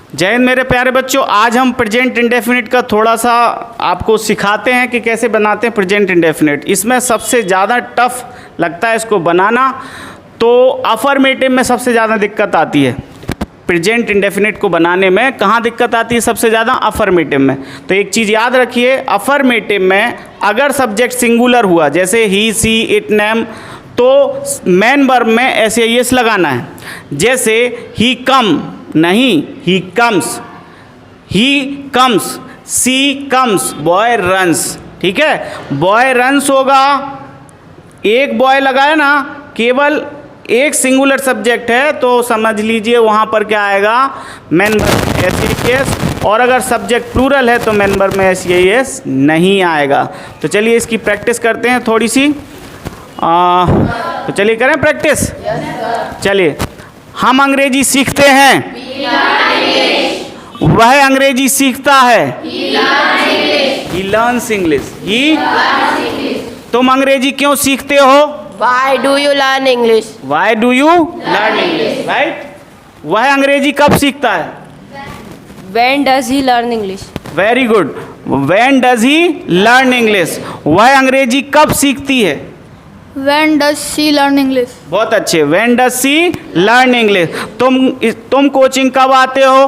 जय हिंद मेरे प्यारे बच्चों। आज हम प्रेजेंट इंडेफिनिट का थोड़ा सा आपको सिखाते हैं कि कैसे बनाते हैं प्रेजेंट इंडेफिनिट। इसमें सबसे ज़्यादा टफ लगता है इसको बनाना, तो अफर्मेटिव में सबसे ज़्यादा दिक्कत आती है। प्रेजेंट इंडेफिनिट को बनाने में कहाँ दिक्कत आती है सबसे ज़्यादा? अफर्मेटिव में। तो एक चीज़ याद रखिए, अफर्मेटिव में अगर सब्जेक्ट सिंगुलर हुआ जैसे ही, सी, इट, नेम, तो मेन वर्ब में एस लगाना है। जैसे ही कम नहीं, he comes, he comes, she comes, boy runs. ठीक है, बॉय रन्स होगा, एक बॉय लगाया ना, केवल एक सिंगुलर सब्जेक्ट है तो समझ लीजिए वहाँ पर क्या आएगा, मेन वर्ब एस, और अगर सब्जेक्ट प्लूरल है तो मेन वर्ब में एस नहीं आएगा। तो चलिए इसकी प्रैक्टिस करते हैं थोड़ी सी। तो चलिए करें प्रैक्टिस। चलिए, हम अंग्रेजी सीखते हैं, वह अंग्रेजी सीखता है, ही लर्न्स इंग्लिश। तुम अंग्रेजी क्यों सीखते हो? Why do you learn English? Why do you learn English, right. वह अंग्रेजी कब सीखता है? When does he learn English? Very good. When does he learn English? वह अंग्रेजी कब सीखती है? When does she learn English? बहुत अच्छे। When does she learn English? तुम कोचिंग कब आते हो?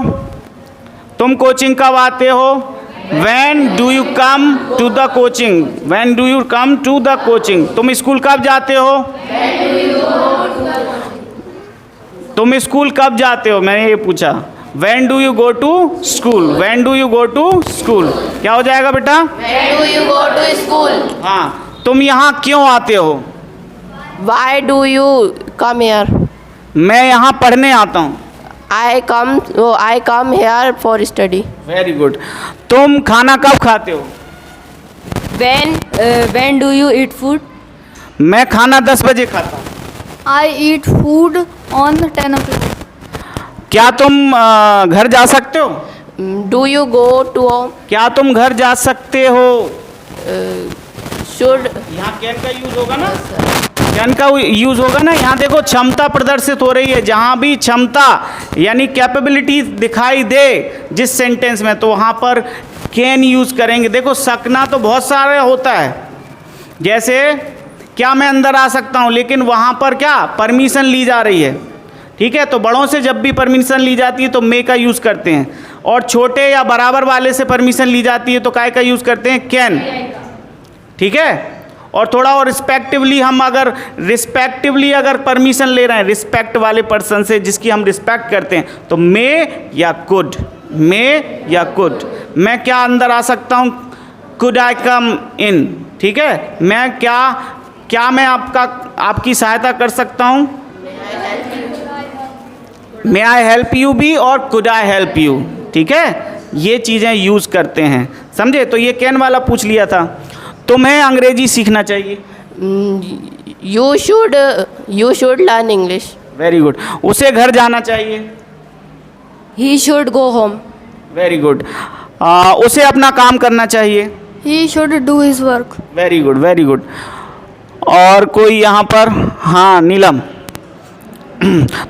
तुम कोचिंग कब आते हो? When do you come to the coaching? When do you come to the coaching? तुम स्कूल कब जाते हो? तुम स्कूल कब जाते हो, मैंने ये पूछा। When do you go to school? When do you go to school? क्या हो जाएगा बेटा? When do you go to school? हाँ, तुम यहाँ क्यों आते हो? Why do you come here? मैं यहाँ पढ़ने आता हूँ। I come here for study. Very good. तुम खाना कब खाते हो? When do you eat food? मैं खाना 10 बजे खाता हूँ। I eat food on 10 o'clock. क्या तुम घर जा सकते हो? Do you go to home? क्या तुम घर जा सकते हो? Should यहाँ कैन का यूज होगा ना, कैन का यूज होगा ना। यहाँ देखो क्षमता प्रदर्शित हो रही है, जहाँ भी क्षमता यानी कैपेबिलिटी दिखाई दे जिस सेंटेंस में, तो वहाँ पर कैन यूज करेंगे। देखो सकना तो बहुत सारा होता है, जैसे क्या मैं अंदर आ सकता हूँ, लेकिन वहाँ पर क्या परमिशन ली जा रही है। ठीक है, तो बड़ों से जब भी परमिशन ली जाती है तो मे का यूज़ करते हैं, और छोटे या बराबर वाले से परमिशन ली जाती है तो काय का यूज़ करते हैं? कैन। ठीक है, और थोड़ा और रिस्पेक्टिवली, हम अगर रिस्पेक्टिवली अगर परमिशन ले रहे हैं रिस्पेक्ट वाले पर्सन से जिसकी हम रिस्पेक्ट करते हैं, तो मे या कुड, मे या कुड। मैं क्या अंदर आ सकता हूँ? कुड आई कम इन। ठीक है, मैं क्या मैं आपकी सहायता कर सकता हूँ? मे आई हेल्प यू भी, और कुड आई हेल्प यू। ठीक है, ये चीज़ें यूज़ करते हैं, समझे। तो ये कैन वाला पूछ लिया था। तुम्हें अंग्रेजी सीखना चाहिए। you should learn English. Very good. उसे घर जाना चाहिए। He should go home. Very good. उसे अपना काम करना चाहिए। He should do his work. Very good, very good. और कोई यहाँ पर? हाँ नीलम,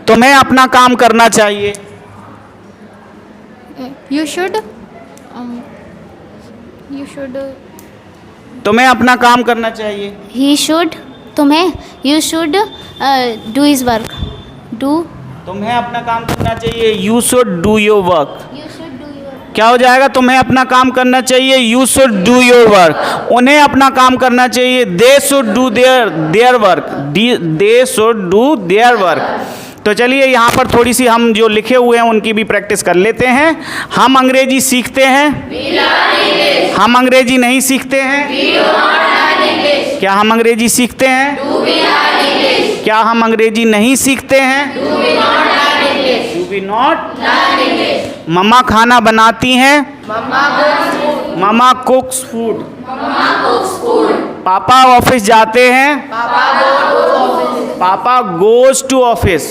तुम्हें अपना काम करना चाहिए। You should. तुम्हें अपना काम करना चाहिए। He should, तुम्हें, you should do his work. Do. तुम्हें अपना काम करना चाहिए, you should do your work. You should do your. क्या हो जाएगा? तुम्हें अपना काम करना चाहिए, you should do your work. उन्हें अपना काम करना चाहिए, they should do their work, they should do their work. तो चलिए यहाँ पर थोड़ी सी हम जो लिखे हुए हैं उनकी भी प्रैक्टिस कर लेते हैं। हम अंग्रेजी सीखते हैं, हम अंग्रेजी नहीं सीखते हैं। क्या हम अंग्रेजी सीखते हैं? क्या हम अंग्रेजी नहीं सीखते हैं? Do we not. मम्मा खाना बनाती हैं, मम्मा कुक्स फूड। पापा ऑफिस जाते हैं, पापा goes to office.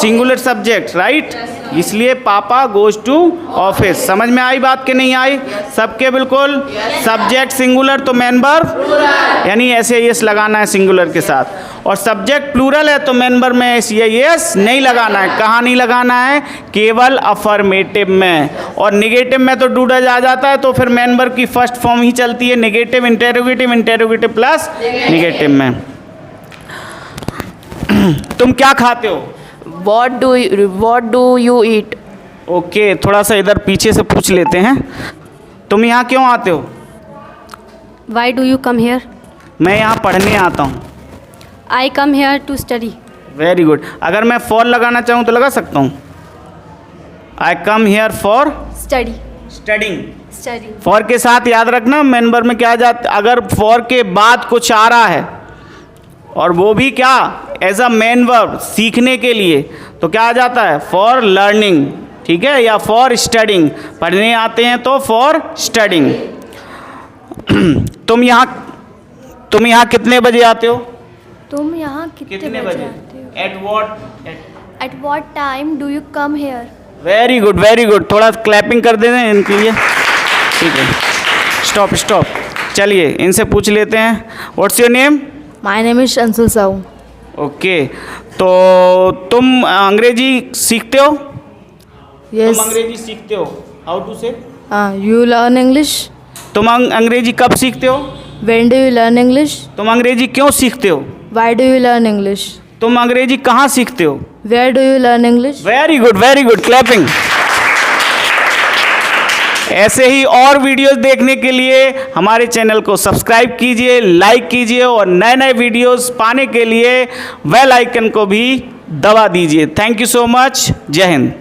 Singular subject, right. इसलिए पापा गोज टू ऑफिस। समझ में आई बात कि नहीं आई सबके? बिल्कुल। सब्जेक्ट सिंगुलर तो मेन वर्ब यानी ऐसे यस लगाना है सिंगुलर के साथ, और सब्जेक्ट प्लूरल है तो मेन वर्ब में एस या यस नहीं लगाना है। कहाँ नहीं लगाना है? केवल अफर्मेटिव में। और निगेटिव में तो डू डज आ जाता है, तो फिर मेन वर्ब की फर्स्ट फॉर्म ही चलती है negative interrogative, interrogative plus negative में। तुम क्या खाते हो? What do you eat? Okay, थोड़ा सा इधर पीछे से पूछ लेते हैं। तुम यहाँ क्यों आते हो? Why do you come here? मैं यहाँ पढ़ने आता हूँ। I come here to study. Very good. अगर मैं फॉर लगाना चाहूँ तो लगा सकता हूँ। I come here for Study. Studying. Study. For के साथ याद रखना मेन वर्ब में क्या आ जाता, अगर फॉर के बाद कुछ आ रहा है और वो भी क्या एज अ मेन वर्ब सीखने के लिए, तो क्या आ जाता है? फॉर लर्निंग, ठीक है, या फॉर स्टडिंग। पढ़ने आते हैं तो फॉर स्टडिंग। तुम यहाँ कितने बजे आते हो? तुम यहाँ कितने बजे आते हो? At what? At what time do you come here? Very good, very good. थोड़ा क्लैपिंग कर दें इनके लिए, ठीक है। Stop stop. चलिए इनसे पूछ लेते हैं। What's your name? My name is Anshul Sahu. Okay, तो तुम अंग्रेजी सीखते हो? Yes. तुम अंग्रेजी सीखते हो? हाउ टू से? You learn English? तुम अंग्रेजी कब सीखते हो? When do you learn English? तुम अंग्रेजी क्यों सीखते हो? Why do you learn English? तुम अंग्रेजी कहाँ सीखते हो? Where do you learn English? Very good, very good, clapping. ऐसे ही और वीडियोस देखने के लिए हमारे चैनल को सब्सक्राइब कीजिए, लाइक कीजिए, और नए नए वीडियोस पाने के लिए बेल आइकन को भी दबा दीजिए। Thank you so much. जय हिंद।